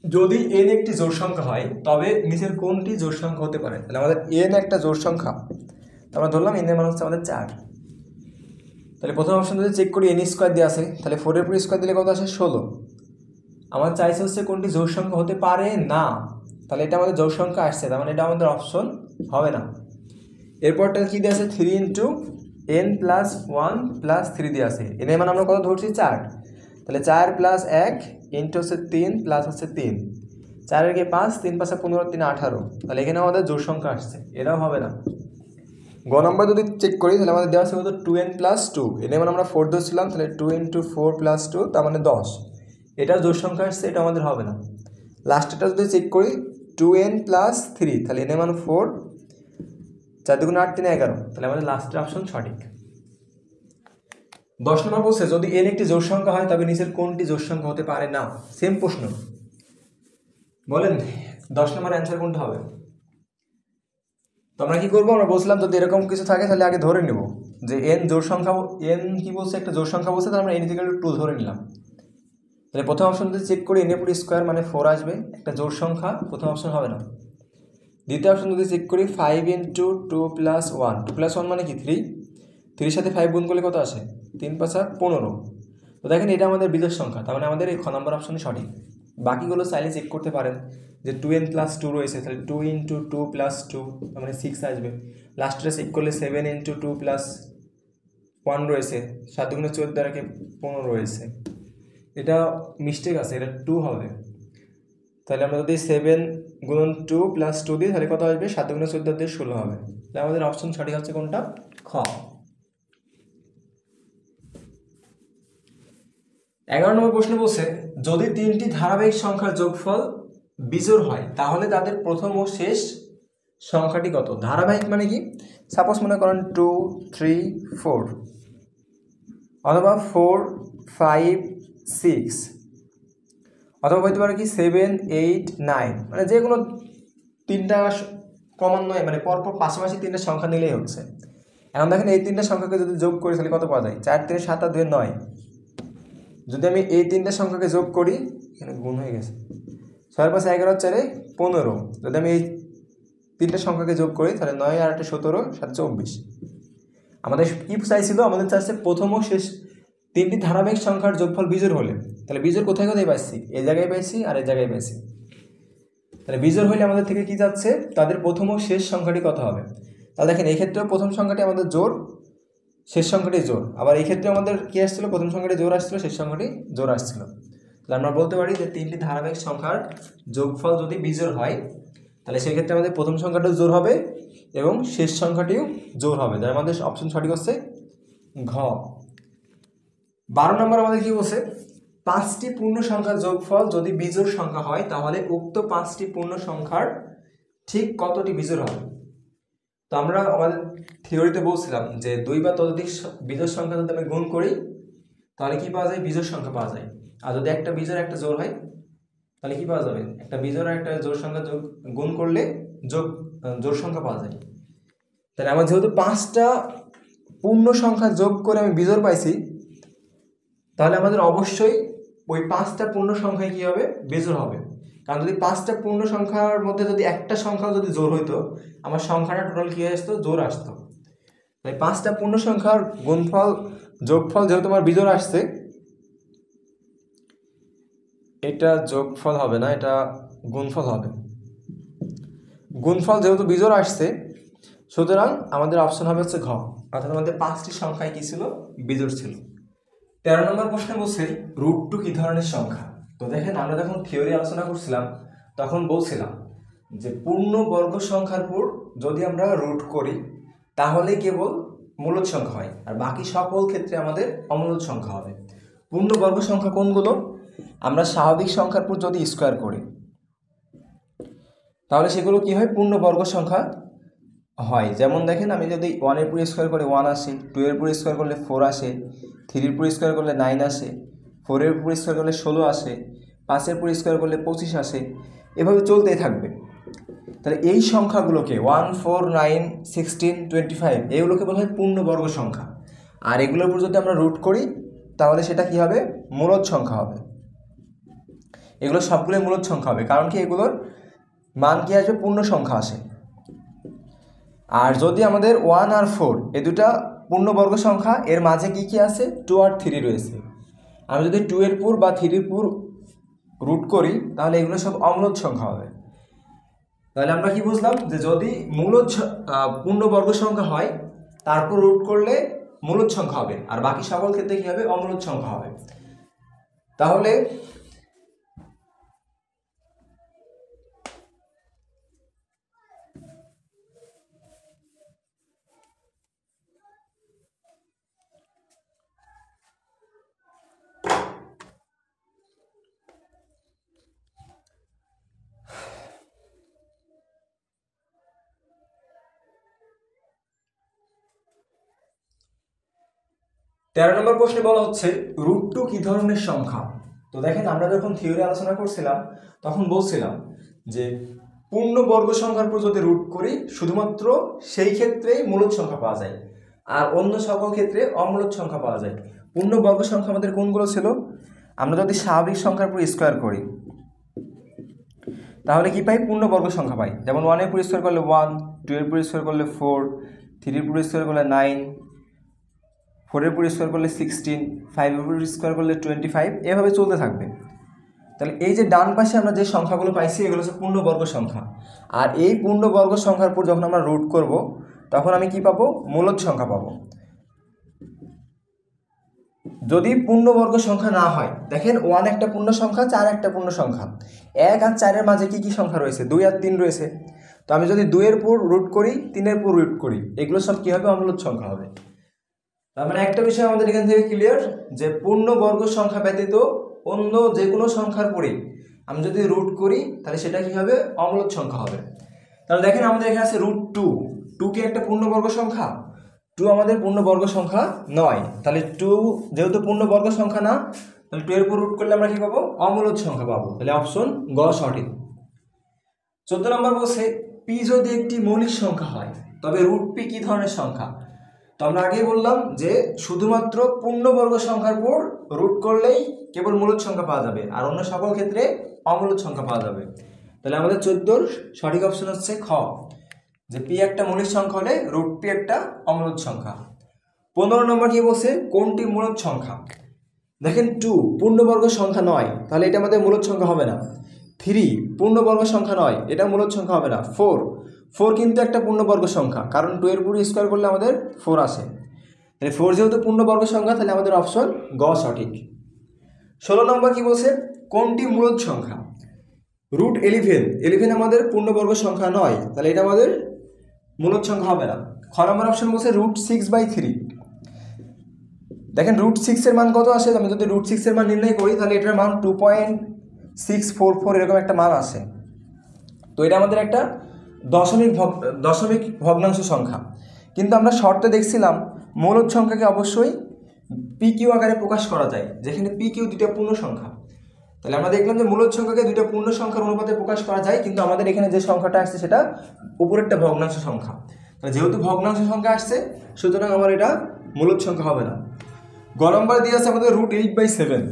যদি n একটি জোড় সংখ্যা হয় তবে নিচের কোনটি জোড় সংখ্যা হতে পারে? তাহলে আমাদের n একটা জোড় সংখ্যা, আমরা ধরলাম n এর মান হচ্ছে আমাদের 4। তাহলে প্রথম অপশন যদি চেক করি n² দেওয়া আছে, তাহলে 4 এর উপর স্কোয়ার দিলে কত আসে? 16। আমার চাইছে হচ্ছে কোনটি জোড় সংখ্যা হতে পারে না, তাহলে এটা আমাদের জোড় সংখ্যা আসছে, তার মানে এটা আমাদের অপশন হবে না। এরপরটা কি দেওয়া আছে? 3 × n + 1 + 3 দেওয়া আছে। n এর মান আমরা কত ধরছি? 4। তাহলে 4 + 1 × হচ্ছে 3 প্লাস হচ্ছে 3, 4 এর 5, 3 × 5 = 15, 3 18। তাহলে এখানে আমাদের জোড় সংখ্যা আসছে, এটাও হবে না। গ নম্বর যদি চেক করি তাহলে আমাদের দেওয়া আছে কত? 2n + 2, এর মান আমরা 4 ধরছিলাম, তাহলে 2 × 4 + 2, তার মানে 10। এটা জোড় সংখ্যা আসছে, এটা আমাদের হবে না। লাস্টটা যদি চেক করি 2n + 3, তাহলে n এর মান 4, 4 × 8 = 11, তাহলে আমাদের লাস্টের অপশন সঠিক। 10 নম্বর বলছে যদি n একটি জোড় সংখ্যা হয় তবে নিচের কোনটি জোড় সংখ্যা হতে পারে না? সেম প্রশ্ন, বলেন 10 নম্বর অ্যান্সার কোনটা হবে? তো আমরা কি করবো? আমরা বলছিলাম যদি এরকম কিছু থাকে তাহলে আগে ধরে নেব যে n জোড় সংখ্যা, n কি বলছে? একটা জোড় সংখ্যা বলছে, তাহলে আমরা n = 2 ধরে নিলাম। তাহলে প্রথম অপশন যদি চেক করি n এর উপর স্কোয়ার মানে 4 আসবে, একটা জোড় সংখ্যা, প্রথম অপশন হবে না। দ্বিতীয় অপশন যদি চেক করি 5 × 2 + 1, 2 + 1 মানে কি? 3, 3 সাথে 5 গুণ করলে কত আসে? 3 × 5 = 15। তো দেখেন এটা আমাদের বিজোড় সংখ্যা, তার মানে আমাদের এই খ নম্বর অপশনই সঠিক। বাকিগুলো চাইলে চেক করতে পারেন যে 2n + 2 রয়েছে, তাহলে 2 × 2 + 2 তার মানে 6 আসবে। লাস্টে চেক করলে 7 × 2 + 1 রয়েছে, 7 × 14 আর 15 রয়েছে। এটা মিস্টেক আছে, এটা 2 হবে। তাহলে আমরা যদি 7 × 2 + 2 দিই তাহলে কত আসবে? 7 × 14 দিয়ে 16 হবে। তাহলে আমাদের অপশন সঠিক হচ্ছে কোনটা? খ। 11 নম্বর প্রশ্ন বলছে, যদি 3টি ধারাবাহিক সংখ্যার যোগফল বিজোড় হয় তাহলে তাদের প্রথম ও শেষ সংখ্যাটি কত? ধারাবাহিক মানে কি? সাপোজ মনে করেন 2, 3, 4 অথবা 4, 5, 6 অথবা হইতে পারে কি 7, 8, 9, মানে যে কোনো তিনটা ক্রমান্বয়ে মানে পরপর পাশাপাশি তিনটা সংখ্যা নিলেই হচ্ছে। এখন দেখেন এই তিনটা সংখ্যাকে যদি যোগ করি তাহলে কত পাওয়া যায়? 4, 3, 7 আর 2, 9। যদি আমি এই তিনটা সংখ্যাকে যোগ করি, এখানে গুণ হয়ে গেছে, 6 × 5 11, 4 15। যদি আমি এই তিনটা সংখ্যাকে যোগ করি তাহলে 9 আর 8 17, 7 24। আমাদের কি চাইছিল? আমাদের চাইছে প্রথম ও শেষ তিনটি ধারাবাহিক সংখ্যার যোগফল বিজোড় হলে। তাহলে বিজোড় কোথায় কোথায় পাইছি? এই জায়গায় পাইছি আর এই জায়গায় পাইছি। তাহলে বিজোড় হলে আমাদের থেকে কি যাচ্ছে? তাদের প্রথম ও শেষ সংখ্যাটি কত হবে? তাহলে দেখেন এই ক্ষেত্রেও প্রথম সংখ্যাটি আমাদের জোড়, শেষ সংখ্যাটি জোড়। আবার এই ক্ষেত্রে আমাদের কি আসছিল? প্রথম সংখ্যাটি জোড় আসছিল, শেষ সংখ্যাটি জোড় আসছিল। তাহলে আমরা বলতে পারি যে তিনটি ধারাবাহিক সংখ্যার যোগফল যদি বিজোড় হয় তাহলে সেক্ষেত্রে আমাদের প্রথম সংখ্যাটিও জোড় হবে এবং শেষ সংখ্যাটিও জোড় হবে। তাই আমাদের অপশন সঠিক হচ্ছে ঘ। 12 নম্বর আমাদের কি বলছে? 5টি পূর্ণ সংখ্যার যোগফল যদি বিজোড় সংখ্যা হয় তাহলে উক্ত 5টি পূর্ণ সংখ্যার ঠিক কতটি বিজোড় হবে? তো আমরা আমাদের থিওরিতে বলছিলাম যে 2 বা ততোধিক বিজোড় সংখ্যা যদি আমি গুণ করি তাহলে কি পাওয়া যায়? বিজোড় সংখ্যা পাওয়া যায়। আর যদি একটা বিজোড় একটা জোড় হয় তাহলে কি পাওয়া যাবে? একটা বিজোড় আর একটা জোড় সংখ্যা গুণ করলে জোড় সংখ্যা পাওয়া যায়। তাহলে আমার যেহেতু 5টা পূর্ণ সংখ্যা যোগ করে আমি বিজোড় পাইছি, তাহলে আমাদের অবশ্যই ওই 5টা পূর্ণ সংখ্যায় কি হবে? বিজোড় হবে। কারণ যদি 5টা পূর্ণ সংখ্যার মধ্যে যদি একটা সংখ্যা যদি জোড় হইতো, আমার সংখ্যাটা টোটাল কি আসতো? জোড় আসতো। তাই 5টা পূর্ণ সংখ্যার গুণফল যোগফল যেহেতু তোমার বিজোড় আসছে, এটা যোগফল হবে না, এটা গুণফল হবে। গুণফল যেহেতু বিজোড় আসছে সুতরাং আমাদের অপশন হবে হচ্ছে ঘ, অর্থাৎ আমাদের 5টি সংখ্যায় কি ছিল? বিজোড় ছিল। 13 নম্বর প্রশ্নে বলছে √2 কি ধরনের সংখ্যা? তো দেখেন আমরা যখন থিওরি আলোচনা করছিলাম তখন বলছিলাম যে পূর্ণ বর্গ সংখ্যার পর যদি আমরা রুট করি তাহলে কেবল মূলদ সংখ্যা হয়, আর বাকি সকল ক্ষেত্রে আমাদের অমূলদ সংখ্যা হবে। পূর্ণ বর্গ সংখ্যা কোনগুলো? আমরা স্বাভাবিক সংখ্যার পর যদি স্কোয়ার করি তাহলে সেগুলো কি হয়? পূর্ণ বর্গ সংখ্যা হয়। যেমন দেখেন আমি যদি 1 এর পুরো স্কোয়ার করে 1 আসে, 2 এর পুরো স্কোয়ার করলে 4 আসে, 3 এর পুরো স্কোয়ার করলে 9 আসে, 4 এর পুরো স্কোয়ার করলে 16 আসে, 5 এর পুরো স্কোয়ার করলে 25 আসে, এভাবে চলতেই থাকবে। তাহলে এই সংখ্যাগুলোকে 1, 4, 9, 16, 25 এগুলোকে বলা হয় পূর্ণবর্গ সংখ্যা। আর এগুলোর উপর যদি আমরা রুট করি তাহলে সেটা কি হবে? মূলদ সংখ্যা হবে। এগুলো সবগুলোই মূলদ সংখ্যা হবে, কারণ কি এগুলোর মান কি আসবে? পূর্ণ সংখ্যা আসে। আর যদি আমাদের 1 আর 4 এই দুটা পূর্ণবর্গ সংখ্যা, এর মাঝে কি কি আছে? 2 আর 3 রয়েছে। আমি যদি 2 এর পুর বা 3 এর পুর রুট করি তাহলে এগুলো সব অমূলদ সংখ্যা হবে। তাহলে আমরা কি বুঝলাম? যে যদি মূলদ পূর্ণবর্গ সংখ্যা হয় তারপর রুট করলে মূলদ সংখ্যা হবে, আর বাকি সকল ক্ষেত্রে কি হবে? অমূলদ সংখ্যা হবে। তাহলে তেরো নম্বর প্রশ্নে বলা হচ্ছে √2 কি ধরনের সংখ্যা? তো দেখেন আমরা যখন থিওরি আলোচনা করছিলাম তখন বলছিলাম যে পূর্ণ বর্গ সংখ্যার উপর যদি রুট করি শুধুমাত্র সেই ক্ষেত্রেই মূলদ সংখ্যা পাওয়া যায়, আর অন্য সকল ক্ষেত্রে অমূলদ সংখ্যা পাওয়া যায়। পূর্ণ বর্গ সংখ্যা আমাদের কোনগুলো ছিল? আমরা যদি স্বাভাবিক সংখ্যার উপর স্কোয়ার করি তাহলে কি পাই? পূর্ণ বর্গ সংখ্যা পাই। যেমন 1 এর উপর স্কোয়ার করলে 1, 2 এর উপর স্কোয়ার করলে 4, 3 এর উপর স্কোয়ার করলে 9, 4 এর উপর স্কোয়ার করলে 16, 5 এর উপর স্কোয়ার করলে 25, এভাবে চলতে থাকবে। তাহলে এই যে ডান পাশে আমরা যে সংখ্যাগুলো পাইছি এগুলো হচ্ছে পূর্ণবর্গ সংখ্যা, আর এই পূর্ণবর্গ সংখ্যার উপর যখন আমরা রুট করব তখন আমি কি পাবো, মূলদ সংখ্যা পাবো। যদি পূর্ণবর্গ সংখ্যা না হয়, দেখেন 1 একটা পূর্ণ সংখ্যা, 4 একটা পূর্ণ সংখ্যা, 1 আর 4-এর মাঝে কি কি সংখ্যা রয়েছে, 2 আর 3 রয়েছে। তো আমি যদি 2-এর উপর রুট করি, 3-এর উপর রুট করি, এগুলো সব কী হবে, অমূলদ সংখ্যা হবে। তার মানে একটা বিষয় আমাদের এখান থেকে ক্লিয়ার যে পূর্ণবর্গ সংখ্যা ব্যতীত অন্য যে কোনো সংখ্যার পরে আমি যদি রুট করি তাহলে সেটা কি হবে, অমূলদ সংখ্যা হবে। তাহলে দেখেন আমাদের এখানে আছে √2, 2 কি একটা পূর্ণবর্গ সংখ্যা? 2 আমাদের পূর্ণবর্গ সংখ্যা নয়, তাহলে 2 যেহেতু পূর্ণবর্গ সংখ্যা না, তাহলে 2 এর উপর রুট করলে আমরা কি পাবো, অমূলদ সংখ্যা পাবো। তাহলে অপশন গ সঠিক। 14 নম্বর বলছে পি যদি একটি মৌলিক সংখ্যা হয় তবে √p কি ধরনের সংখ্যা? তো আমরা আগেই বললাম যে শুধুমাত্র পূর্ণবর্গ সংখ্যার উপর রুট করলেই কেবল মূলদ সংখ্যা পাওয়া যাবে, আর অন্য সকল ক্ষেত্রে অমূলদ সংখ্যা পাওয়া যাবে। তাহলে আমাদের 14 সঠিক অপশন হচ্ছে খ, যে পি একটা মৌলিক সংখ্যা হলে √p একটা অমূলদ সংখ্যা। 15 নম্বর কি বলছে, কোনটি মূলদ সংখ্যা? দেখেন 2 পূর্ণবর্গ সংখ্যা নয়, তাহলে এটা আমাদের মূলদ সংখ্যা হবে না। 3 পূর্ণবর্গ সংখ্যা নয়, এটা মূলদ সংখ্যা হবে না। 4 কিন্তু একটা পূর্ণবর্গ সংখ্যা, কারণ 2 এর উপর স্কোয়ার করলে আমাদের 4 আসে। তাহলে 4 যেহেতু পূর্ণবর্গ সংখ্যা, তাহলে আমাদের অপশন গ সঠিক। 16 নম্বর কি বলছে, কোনটি মূলদ সংখ্যা? √11 আমাদের পূর্ণবর্গ সংখ্যা নয়, তাহলে এটা আমাদের মূলদ সংখ্যা হবে না। খ নম্বর অপশন বলছে √6/3। দেখেন √6 এর মান কত আসে, আমি যদি √6 এর মান নির্ণয় করি তাহলে এটার মান 2.644 এরকম একটা মান আসে। তো এটা আমাদের একটা দশমিক ভগ্নাংশ সংখ্যা, কিন্তু আমরা শর্তে দেখছিলাম মূলদ সংখ্যাকে অবশ্যই PQ আকারে প্রকাশ করা যায়, যেখানে PQ দুইটা পূর্ণ সংখ্যা। তাহলে আমরা দেখলাম যে মূলদ সংখ্যাকে দুইটা পূর্ণ সংখ্যার অনুপাতে প্রকাশ করা যায়, কিন্তু আমাদের এখানে যে সংখ্যাটা আসছে সেটা উপরেরটা ভগ্নাংশ সংখ্যা। তাহলে যেহেতু ভগ্নাংশ সংখ্যা আসছে, সুতরাং আমার এটা মূলদ সংখ্যা হবে না। গ নম্বর দিয়ে আছে আমাদের √8/7।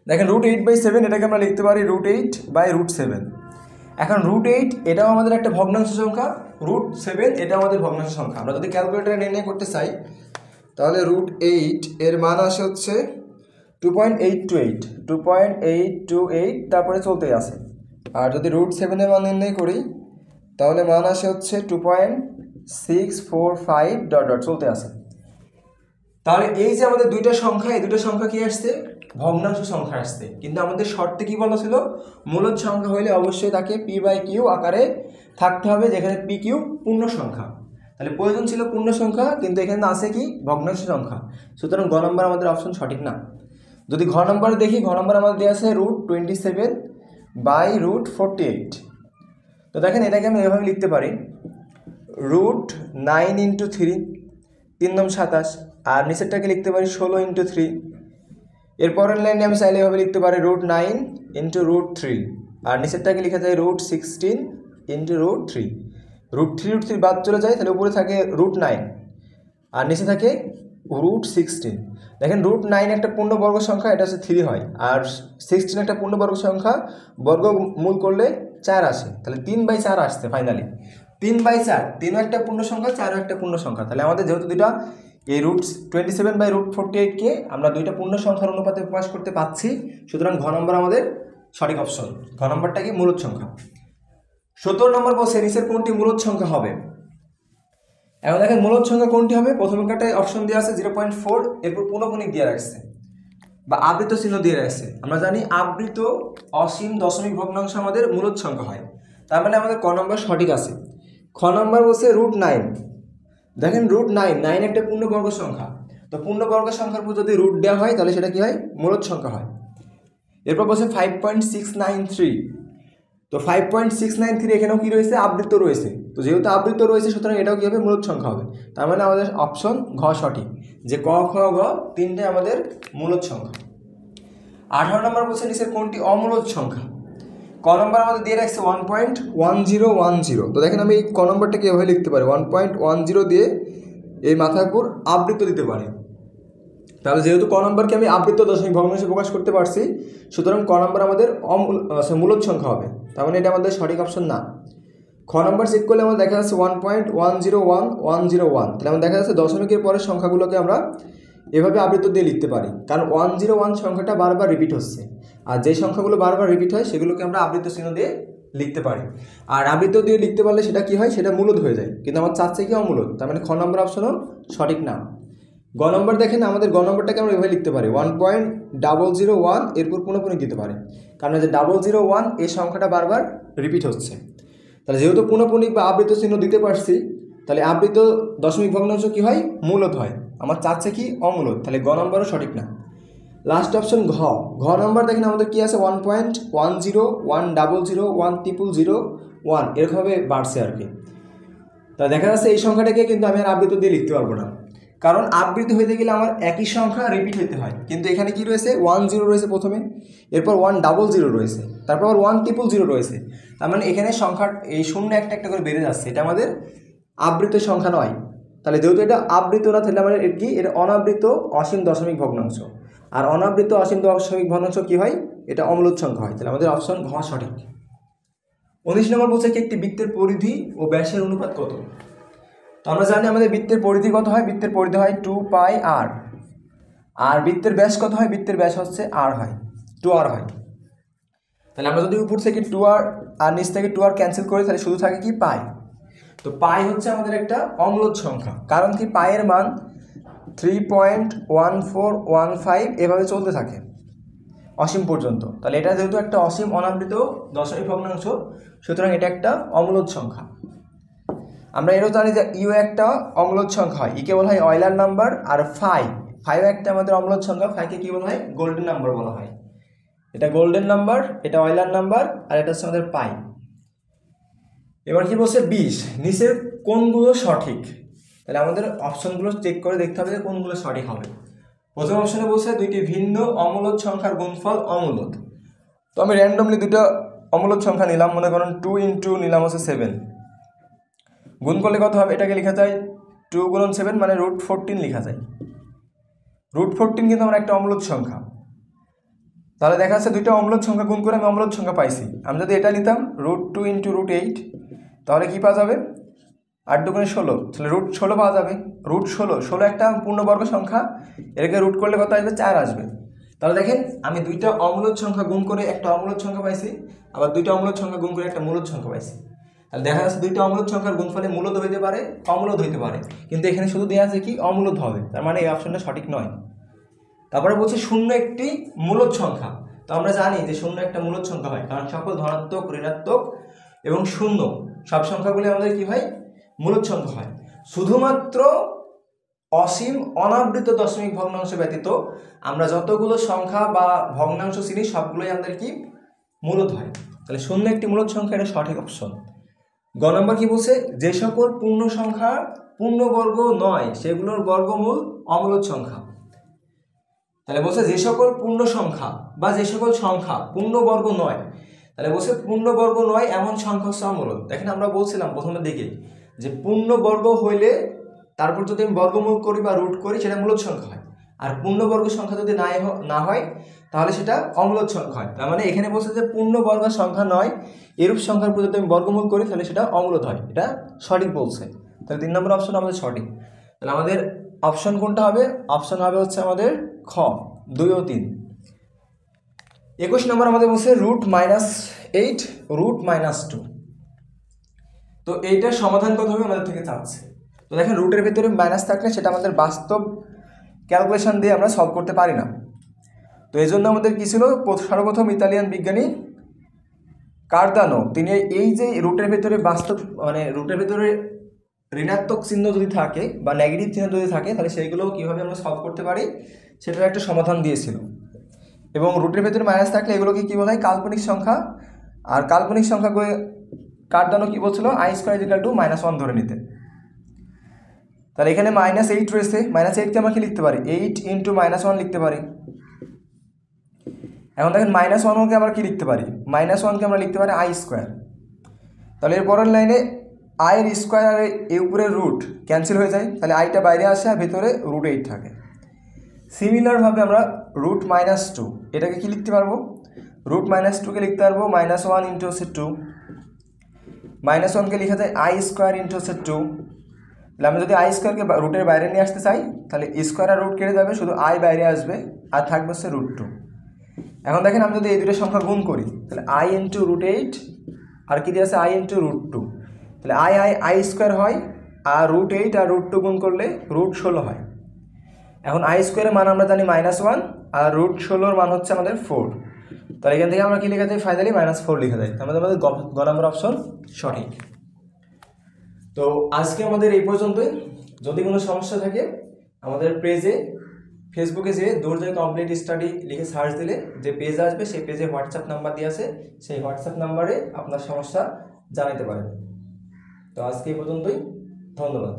দেখেন √8/7 এটাকে আমরা লিখতে পারি √8/7। এখন √8 এটাও আমাদের একটা ভগ্নাংশ সংখ্যা, √7 এটা আমাদের ভগ্নাংশ সংখ্যা। আমরা যদি ক্যালকুলেটরে নির্ণয় করতে চাই তাহলে √8 এর মান আসে হচ্ছে 2.828, তারপরে চলতেই আছে। আর যদি √7 এর মান নির্ণয় করি তাহলে মান আসে হচ্ছে 2.645 চলতে আছে। তাহলে এই যে আমাদের দুইটা সংখ্যা, এই দুটো সংখ্যা কি আসছে, ভগ্নাংশ সংখ্যা আসছে, কিন্তু আমাদের শর্তে কি বলা ছিল, মূলদ সংখ্যা হলে অবশ্যই তাকে p/q আকারে থাকতে হবে, যেখানে PQ পূর্ণ সংখ্যা। তাহলে প্রয়োজন ছিল পূর্ণ সংখ্যা, কিন্তু এখানে আছে কি, ভগ্নাংশ সংখ্যা। সুতরাং গ নম্বর আমাদের অপশন সঠিক না। যদি ঘ নম্বরে দেখি, ঘ নম্বর আমাদের দেওয়া আছে √27/√48। তো দেখেন এটাকে আমি এভাবে লিখতে পারি √9 × 3, 3 × 27, আর নিচেরটাকে লিখতে পারি 16 × 3। এরপরের লাইনে আমি চাইলে এভাবে লিখতে পারি √9 × √3, আর নিচেরটাকে লিখা যায় √16 × √3। √3 বাদ চলে যায়, তাহলে উপরে থাকে √9 আর নিচে থাকে √16। দেখেন √9 একটা পূর্ণবর্গ সংখ্যা, এটা হচ্ছে 3 হয়, আর 16 একটা পূর্ণবর্গ সংখ্যা, বর্গমূল করলে 4 আসে, তাহলে 3/4 আসছে ফাইনালি। 3/4, 3ও একটা পূর্ণ সংখ্যা, 4ও একটা পূর্ণ সংখ্যা। তাহলে আমাদের যেহেতু দুইটা এই √27/√48কে আমরা দুইটা পূর্ণ সংখ্যার অনুপাতে প্রকাশ করতে পারছি, সুতরাং ঘ নম্বর আমাদের সঠিক অপশন। ঘ নম্বরটা কি, মূলদ সংখ্যা। 17 নম্বর বলছে নিচের কোনটি মূলদ সংখ্যা হবে? এখন দেখেন মূলদ সংখ্যা কোনটি হবে, প্রথমটায় অপশন দেওয়া আছে 0.4, এরপর পুনঃপুনিক দিয়ে রাখছে বা আবৃত চিহ্ন দিয়ে রাখছে। আমরা জানি আবৃত অসীম দশমিক ভগ্নাংশ আমাদের মূলদ সংখ্যা হয়, তার মানে আমাদের ক নম্বর সঠিক আছে। খ নম্বর বলছে √9। দেখেন √9 একটা পূর্ণবর্গ সংখ্যা, তো পূর্ণবর্গ সংখ্যার উপর যদি রুট দেওয়া হয় তাহলে সেটা কি হয়, মূলদ সংখ্যা হয়। এরপর বলছে 5.693, তো 5.693 এখানেও কি রয়েছে, আবৃত রয়েছে। তো যেহেতু আবৃত রয়েছে, সুতরাং এটাও কি হবে, মূলদ সংখ্যা হবে। তার মানে আমাদের অপশন ঘ সঠিক, যে ক, খ, গ তিনটে আমাদের মূলদ সংখ্যা। 18 নম্বর বলছে নিচের কোনটি অমূলদ সংখ্যা? ক নম্বর আমাদের দিয়ে রাখছে 1.1010। তো দেখেন আমি এই ক নম্বরটাকে এভাবে লিখতে পারি, 1.10 দিয়ে এই মাথার উপর আবৃত দিতে পারি। তাহলে যেহেতু ক নম্বরকে আমি আবৃত দশমিক ভগ্নাংশে প্রকাশ করতে পারছি, সুতরাং ক নম্বর আমাদের মূলদ সংখ্যা হবে। তার মানে এটা আমাদের সঠিক অপশন না। খ নম্বর চেক করলে আমাদের দেখা যাচ্ছে 1.101101। তাহলে আমাদের দেখা যাচ্ছে দশমিকের পরের সংখ্যাগুলোকে আমরা এভাবে আবৃত্ত দিয়ে লিখতে পারি, কারণ 101 সংখ্যাটা বারবার রিপিট হচ্ছে, আর যে সংখ্যাগুলো বারবার রিপিট হয় সেগুলোকে আমরা আবৃত্ত চিহ্ন দিয়ে লিখতে পারি। আর আবৃত্ত দিয়ে লিখতে পারলে সেটা কি হয়, সেটা মূলদ হয়ে যায়, কিন্তু আমার চাচ্ছে কি অমূলদ, তার মানে খ নম্বর অপশনও সঠিক না। গ নম্বর দেখেন, আমাদের গ নম্বরটাকে আমরা এভাবে লিখতে পারি 1.001, এরপর পুনঃপুনি দিতে পারি, কারণ যে 001 এই সংখ্যাটা বারবার রিপিট হচ্ছে। তাহলে যেহেতু পুনঃপুনি বা আবৃত্ত চিহ্ন দিতে পারছি, তাহলে আবৃত্ত দশমিক ভগ্নাংশ কি হয়, মূলদ হয়। আমার চাচ্ছে কি অমূলদ, তাহলে গ নম্বরও সঠিক না। লাস্ট অপশন ঘ। ঘ নম্বর দেখেন আমাদের কি আছে 1.10 100 10001 এরকমভাবে বাড়ছে আর কি। তা দেখা যাচ্ছে এই সংখ্যাটাকে কিন্তু আমি আর আবৃত্ত দিয়ে লিখতে পারবো না, কারণ আবৃত্তি হইতে গেলে আমার একই সংখ্যা রিপিট হইতে হয়, কিন্তু এখানে কি রয়েছে 10 রয়েছে প্রথমে, এরপর 100 রয়েছে, তারপর আবার 100 রয়েছে। তার মানে এখানে সংখ্যা এই শূন্য একটা একটা করে বেড়ে যাচ্ছে, এটা আমাদের আবৃত সংখ্যা নয়। তাহলে যেহেতু এটা আবৃত না, তাহলে আমাদের কি, এটা অনাবৃত অসীম দশমিক ভগ্নাংশ। আর অনাবৃত অসীম দশমিক ভগ্নাংশ কি হয়, এটা অমূলদ সংখ্যা হয়। তাহলে আমাদের অপশন ঘ সঠিক। 19 নম্বর বলছে কি একটি বৃত্তের পরিধি ও ব্যাসের অনুপাত কত। তো আমরা জানি আমাদের বৃত্তের পরিধি কত হয়, বৃত্তের পরিধি হয় 2πr, আর বৃত্তের ব্যাস কত হয়, বৃত্তের ব্যাস হচ্ছে r হয়, 2r হয়। তাহলে আমরা যদি উপর থেকে 2r আর নিচ থেকে 2r ক্যান্সেল করি, তাহলে শুধু থাকে কি পাই। তো পাই হচ্ছে আমাদের একটা অমূলদ সংখ্যা, কারণ কি পায়ের মান 3.1415 এভাবে চলতে থাকে অসীম পর্যন্ত। তাহলে এটা যেহেতু একটা অসীম অনাবৃত দশমিক ভগ্নাংশ, সুতরাং এটা একটা অমূলদ সংখ্যা। আমরা এরও জানি যে ইউ একটা অমূলদ সংখ্যা হয়, ইকে বলা হয় অয়লার নাম্বার, আর ফাইভ একটা আমাদের অমূলদ সংখ্যা, ফাইভকে কি বলা হয়, গোল্ডেন নাম্বার বলা হয়। এটা গোল্ডেন নাম্বার, এটা অয়লার নাম্বার, আর এটা হচ্ছে আমাদের পাই। এবার কি বলছে 20, নিচের কোনগুলো সঠিক। তাহলে আমাদের অপশনগুলো চেক করে দেখতে হবে যে কোনগুলো সঠিক হবে। প্রথম অপশনে বলছে দুইটি ভিন্ন অমূলদ সংখ্যার গুণফল অমূলদ। তো আমি র্যান্ডমলি দুটো অমূলদ সংখ্যা নিলাম, মনে করেন 2 ইন্টু নিলাম হচ্ছে 7, গুণ করলে কত হবে, এটাকে লেখা যায় 2 গুণন 7 মানে √14 লেখা যায়। √14 কিন্তু আমার একটা অমূলদ সংখ্যা। তাহলে দেখা যাচ্ছে দুইটা অমূলদ সংখ্যা গুণ করে আমি অমূলদ সংখ্যা পাইছি। আমি যদি এটা নিতাম √2 ইন্টু √8, তাহলে কি পাওয়া যাবে, 8 দুগুণে 16, তাহলে √16 পাওয়া যাবে। √16 একটা পূর্ণবর্গ সংখ্যা, এটাকে রুট করলে কত আসবে, 4 আসবে। তাহলে দেখেন আমি দুইটা অমূলদ সংখ্যা গুণ করে একটা অমূলদ সংখ্যা পাইছি, আবার দুইটা অমূলদ সংখ্যা গুণ করে একটা মূলদ সংখ্যা পাইছি। তাহলে দেখা যাচ্ছে দুইটা অমূলদ সংখ্যার গুণফলে মূলদ হইতে পারে, অমূলদ হইতে পারে, কিন্তু এখানে শুধু দেওয়া আছে কি অমূলদ হবে, তার মানে এই অপশনটা সঠিক নয়। তারপরে বলছে শূন্য একটি মূলদ সংখ্যা। তো আমরা জানি যে শূন্য একটা মূলদ সংখ্যা হয়, কারণ সকল ধনাত্মক, ঋণাত্মক এবং শূন্য সব সংখ্যাগুলি আমাদের কি হয়, মূলদ সংখ্যা হয়। শুধুমাত্র অসীম অনাবৃত দশমিক ভগ্নাংশ ব্যতীত আমরা যতগুলো সংখ্যা বা ভগ্নাংশ চিনি সবগুলোই আমাদের কি মূলদ হয়। তাহলে শূন্য একটি মূলদ সংখ্যা, এটা সঠিক অপশন। গ নম্বর কি বলছে, যে সকল পূর্ণ সংখ্যা পূর্ণবর্গ নয় সেগুলোর বর্গমূল অমূলদ সংখ্যা। তাহলে বলছে যে সকল পূর্ণ সংখ্যা বা যে সকল সংখ্যা পূর্ণবর্গ নয়, তাহলে বলছে পূর্ণবর্গ নয় এমন সংখ্যা হচ্ছে অমূলদ। দেখেন আমরা বলছিলাম প্রথমের দিকে যে পূর্ণবর্গ হইলে তারপর যদি আমি বর্গমূল করি বা রুট করি সেটা মূলদ সংখ্যা হয়, আর পূর্ণবর্গ সংখ্যা যদি না হয় তাহলে সেটা অমূলদ সংখ্যা হয়। তার মানে এখানে বলছে যে পূর্ণবর্গ সংখ্যা নয় এরূপ সংখ্যার উপর যদি আমি বর্গমূল করি তাহলে সেটা অমূলদ হয়, এটা সঠিক বলছে। তাহলে 3 নম্বর অপশন আমাদের সঠিক। তাহলে আমাদের অপশন কোনটা হবে, অপশন হবে হচ্ছে আমাদের খ, 2 ও 3। 21 নম্বর আমাদের বলছে √-8 √-2। তো এইটার সমাধান কত হবে আমাদের থেকে চাচ্ছে। তো দেখেন রুটের ভিতরে মাইনাস থাকলে সেটা আমাদের বাস্তব ক্যালকুলেশন দিয়ে আমরা সলভ করতে পারি না। তো এই জন্য আমাদের কী ছিল, সর্বপ্রথম ইতালিয়ান বিজ্ঞানী কার্দানো তিনি এই যে রুটের ভিতরে বাস্তব মানে রুটের ভিতরে ঋণাত্মক চিহ্ন যদি থাকে বা নেগেটিভ চিহ্ন যদি থাকে তাহলে সেইগুলো কীভাবে আমরা সলভ করতে পারি সেটার একটা সমাধান দিয়েছিল। এবং রুটের ভেতরে মাইনাস থাকলে এগুলোকে কী বলা হয়, কাল্পনিক সংখ্যা। আর কাল্পনিক সংখ্যাকে কার্দানো কী বলছিল, I² = -1 ধরে নিতে। তাহলে এখানে -8 রয়েছে, -8কে আমরা কি লিখতে পারি, 8 × -1 লিখতে পারি। এখন দেখেন -1কে আমরা কি লিখতে পারি, -1কে আমরা লিখতে পারি I²। তাহলে এর পরের লাইনে I এর স্কোয়ার আর এই উপরের রুট ক্যান্সেল হয়ে যায়, তাহলে আইটা বাইরে আসে আর ভেতরে √8 থাকে। সিমিলারভাবে আমরা √-2 এটাকে কি লিখতে পারবো, √-2কে লিখতে পারবো -1 × 2, -1কে লেখা যায় I² × 2, তাহলে আমরা যদি আই স্কোয়ারকে রুটের বাইরে নিয়ে আসতে চাই তাহলে স্কোয়ার আর রুট কেটে যাবে, শুধু আই বাইরে আসবে আর থাকবে হচ্ছে √2। এখন দেখেন আমি যদি এই দুটো সংখ্যা গুণ করি তাহলে আই ইন্টু √8 আর কি দিয়ে আছে আই ইন্টু √2, তাহলে আই স্কোয়ার হয় আর √8 আর √2 গুণ করলে √16 হয়। এখন আই স্কোয়ারের মান আমরা জানি -1 আর √16 মান হচ্ছে আমাদের 4, তাহলে এখান থেকে আমরা কি লেখা যাই ফাইনালি -4 লেখা যায়। আমাদের গ নম্বর অপশন সঠিক। তো আজকে আমাদের এই পর্যন্তই। যদি কোনো সমস্যা থাকে আমাদের পেজে ফেসবুকে যেয়ে দুর্জয় কমপ্লিট স্টাডি লিখে সার্চ দিলে যে পেজ আসবে সেই পেজে হোয়াটসঅ্যাপ নাম্বার দিয়ে আছে, সেই হোয়াটসঅ্যাপ নাম্বারে আপনার সমস্যা জানাতে পারেন। তো আজকে এই পর্যন্তই, ধন্যবাদ।